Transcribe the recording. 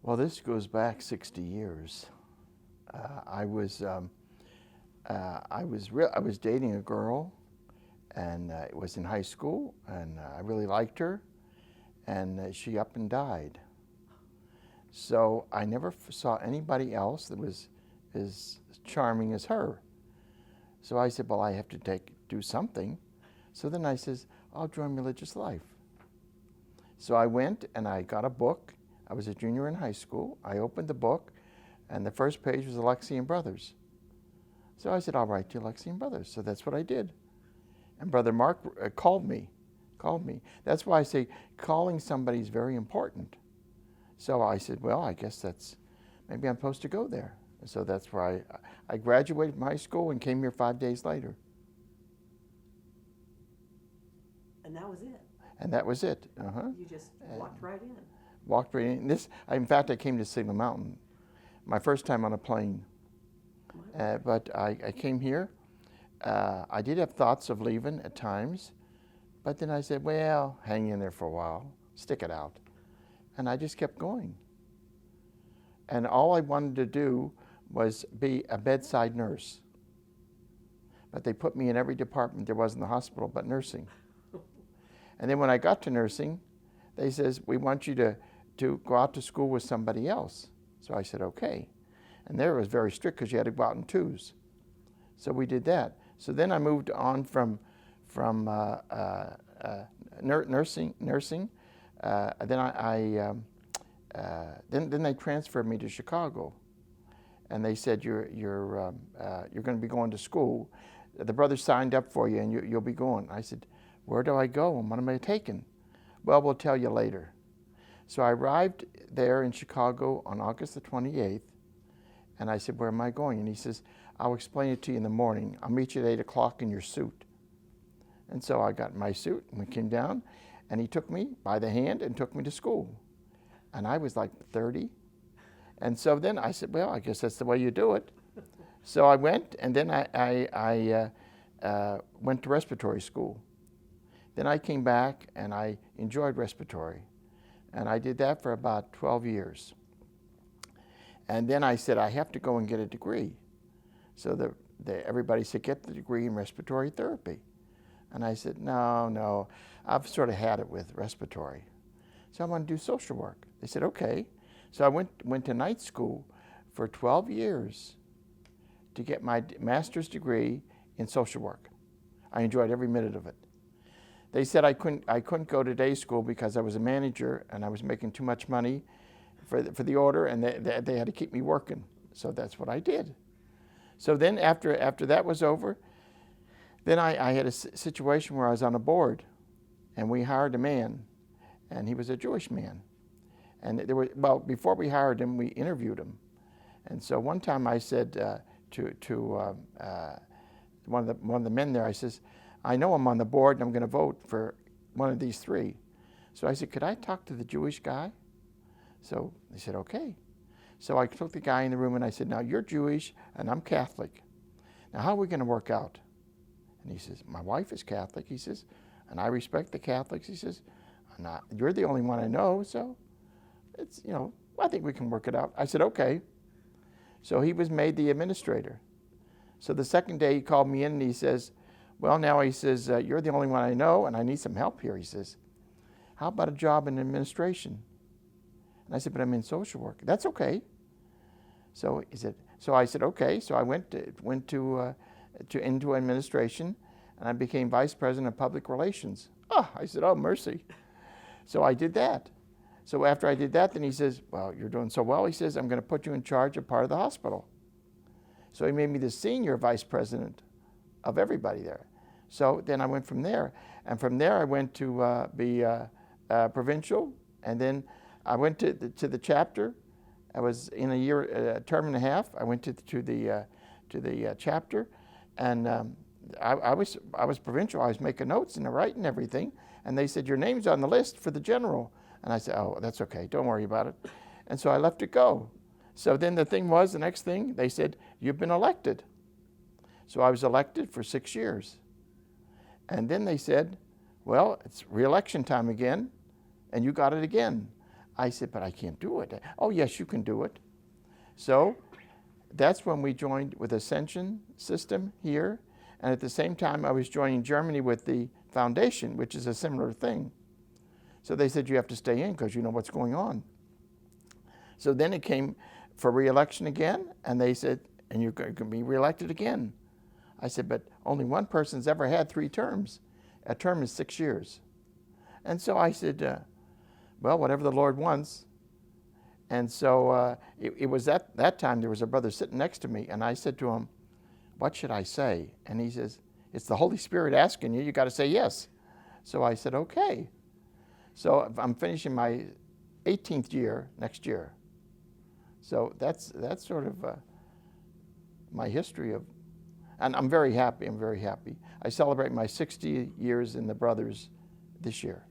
Well, this goes back 60 years. I was I was dating a girl, and it was in high school, and I really liked her, and she up and died. So I never saw anybody else that was as charming as her. So I said, well, I have to do something. So then I says, I'll join religious life. So I went and I got a book. I was a junior in high school. I opened the book, and the first page was Alexian Brothers. So I said, I'll write to Alexian Brothers. So that's what I did. And Brother Mark called me. That's why I say calling somebody is very important. So I said, well, I guess maybe I'm supposed to go there. So that's where I graduated from high school and came here 5 days later. And that was it. And that was it. You just walked right in. Walked right in. In fact, I came to Signal Mountain, my first time on a plane. But I came here. I did have thoughts of leaving at times, but then I said, well, hang in there for a while, stick it out. And I just kept going. And all I wanted to do was be a bedside nurse. But they put me in every department there was in the hospital but nursing. And then when I got to nursing, they says, we want you to go out to school with somebody else. So I said, okay. And there it was very strict because you had to go out in twos. So we did that. So then I moved on from nursing. Then they transferred me to Chicago, and they said you're going to be going to school. The brothers signed up for you, and you'll be going. I said, where do I go and what am I taking? Well, we'll tell you later. So I arrived there in Chicago on August the 28th, and I said, where am I going? And he says, I'll explain it to you in the morning. I'll meet you at 8 o'clock in your suit. And so I got my suit, and we came down, and he took me by the hand and took me to school. And I was like 30. And so then I said, well, I guess that's the way you do it. So I went, and then I went to respiratory school. Then I came back, and I enjoyed respiratory. And I did that for about 12 years. And then I said, I have to go and get a degree. So everybody said, get the degree in respiratory therapy. And I said, no, I've sort of had it with respiratory. So I want to do social work. They said, okay. So I went to night school for 12 years to get my master's degree in social work. I enjoyed every minute of it. They said I couldn't go to day school because I was a manager and I was making too much money for the order, and they had to keep me working. So that's what I did. So then after that was over, then I had a situation where I was on a board, and we hired a man, and he was a Jewish man. And before we hired him, we interviewed him. And so one time I said to one of the men there, I says, I know I'm on the board and I'm going to vote for one of these three. So I said, could I talk to the Jewish guy? So they said, okay. So I took the guy in the room and I said, now you're Jewish and I'm Catholic. Now how are we going to work out? And he says, my wife is Catholic, he says, and I respect the Catholics. He says, you're the only one I know, so it's, I think we can work it out. I said, okay. So he was made the administrator. So the second day he called me in and he says, well, now he says, you're the only one I know and I need some help here. He says, how about a job in administration? And I said, but I'm in social work. That's okay. So he said, so I said, okay. So I went into administration, and I became vice president of public relations. Oh, I said, oh, mercy. So I did that. So after I did that, then he says, well, you're doing so well. He says, I'm going to put you in charge of part of the hospital. So he made me the senior vice president of everybody there. So then I went from there. And from there I went to be provincial, and then I went to the chapter. I was in a term and a half. I went to the chapter, and I was provincial. I was making notes and writing everything, and they said, your name's on the list for the general. And I said, oh, that's okay, don't worry about it. And so I left it go. So then the next thing, they said, you've been elected. So I was elected for 6 years. And then they said, well, it's re-election time again, and you got it again. I said, but I can't do it. Oh, yes, you can do it. So that's when we joined with Ascension System here. And at the same time, I was joining Germany with the foundation, which is a similar thing. So they said, you have to stay in because you know what's going on. So then it came for re-election again, and they said, and you're going to be re-elected again. I said, but only one person's ever had 3 terms. A term is 6 years. And so I said, well, whatever the Lord wants. And so it was at that time there was a brother sitting next to me, and I said to him, what should I say? And he says, it's the Holy Spirit asking you, you got to say yes. So I said, okay. So I'm finishing my 18th year next year. So that's sort of my history of, and I'm very happy, I celebrate my 60 years in the Brothers this year.